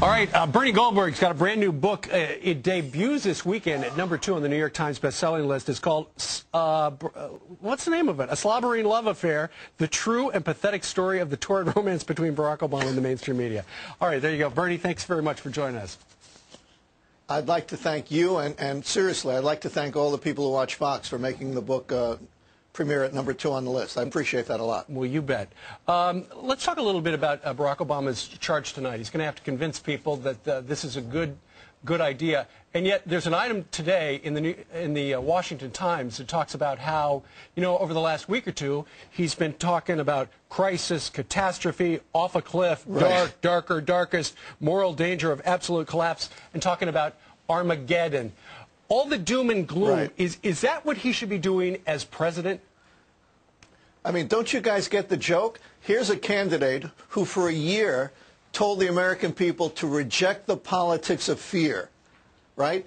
All right, Bernie Goldberg's got a brand new book. It debuts this weekend at #2 on the New York Times bestselling list. It's called, what's the name of it? A Slobbering Love Affair, the true and pathetic story of the torrid romance between Barack Obama and the mainstream media. All right, there you go. Bernie, thanks very much for joining us. I'd like to thank you, and seriously, I'd like to thank all the people who watch Fox for making the book premiere at #2 on the list. I appreciate that a lot. Well, you bet. Let's talk a little bit about Barack Obama's charge tonight. He's going to have to convince people that this is a good idea. And yet there's an item today in the Washington Times that talks about how, you know, over the last week or two, he's been talking about crisis, catastrophe, off a cliff, dark, darker, darkest, moral danger of absolute collapse, and talking about Armageddon. All the doom and gloom, is that what he should be doing as president? I mean, don't you guys get the joke? Here's a candidate who for a year told the American people to reject the politics of fear, right?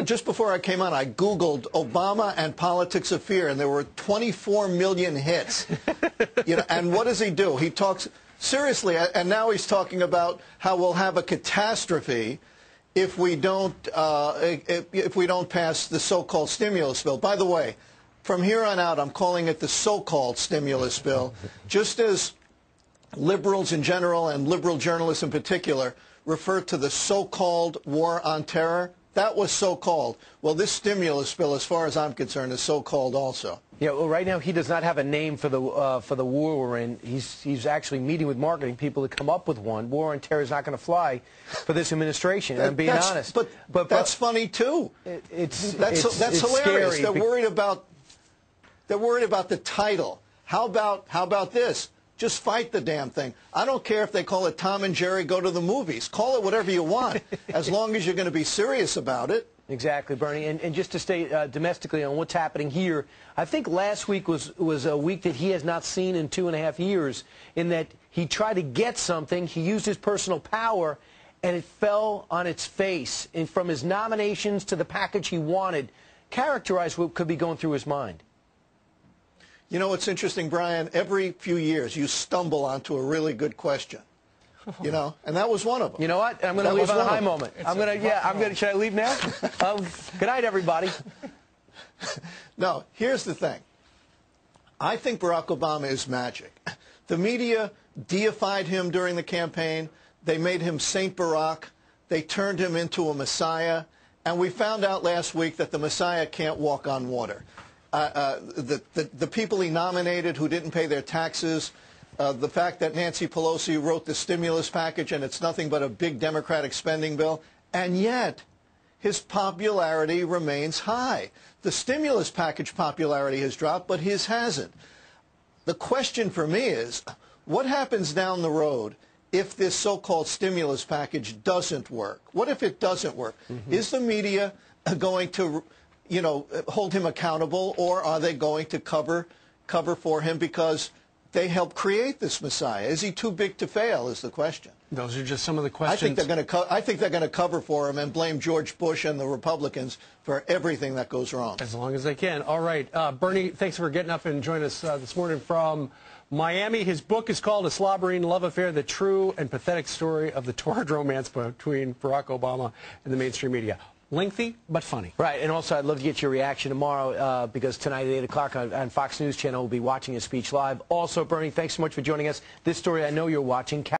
Just before I came on, I Googled Obama and politics of fear, and there were 24 million hits. You know, and what does he do? He talks, seriously, and now he's talking about how we'll have a catastrophe if we don't pass the so-called stimulus bill. By the way, from here on out, I'm calling it the so-called stimulus bill, just as liberals in general and liberal journalists in particular refer to the so-called war on terror. That was so-called. Well, this stimulus bill, as far as I'm concerned, is so-called also. Yeah, well, right now he does not have a name for the war we're in. He's actually meeting with marketing people to come up with one. War on terror is not going to fly for this administration. I'm being honest. But that's funny too. That's hilarious. Scary. They're worried about the title. How about this? Just fight the damn thing. I don't care if they call it Tom and Jerry Go to the Movies. Call it whatever you want, as long as you're going to be serious about it. Exactly, Bernie. And just to stay domestically on what's happening here, I think last week was a week that he has not seen in 2.5 years, in that he tried to get something, he used his personal power, and it fell on its face. And from his nominations to the package he wanted, characterize what could be going through his mind. You know what's interesting, Brian? Every few years you stumble onto a really good question. You know, and that was one of them. You know what? I'm going to leave on a high moment. Should I leave now? Good night, everybody. No, here's the thing. I think Barack Obama is magic. The media deified him during the campaign. They made him Saint Barack. They turned him into a messiah. And we found out last week that the messiah can't walk on water. The people he nominated who didn't pay their taxes, the fact that Nancy Pelosi wrote the stimulus package and it's nothing but a big Democratic spending bill, and yet his popularity remains high. The stimulus package popularity has dropped, but his hasn't. The question for me is, what happens down the road if this so-called stimulus package doesn't work? What if it doesn't work? Is the media going to, you know, hold him accountable, or are they going to cover for him because they helped create this messiah? Is he too big to fail is the question. Those are just some of the questions. I think they're going to cover for him and blame George Bush and the Republicans for everything that goes wrong. As long as they can. All right. Bernie, thanks for getting up and joining us this morning from Miami. His book is called A Slobbering Love Affair, the true and pathetic story of the torrid romance between Barack Obama and the mainstream media. Lengthy, but funny. Right, and also I'd love to get your reaction tomorrow because tonight at 8 o'clock on Fox News Channel we'll be watching his speech live. Also, Bernie, thanks so much for joining us. This story I know you're watching.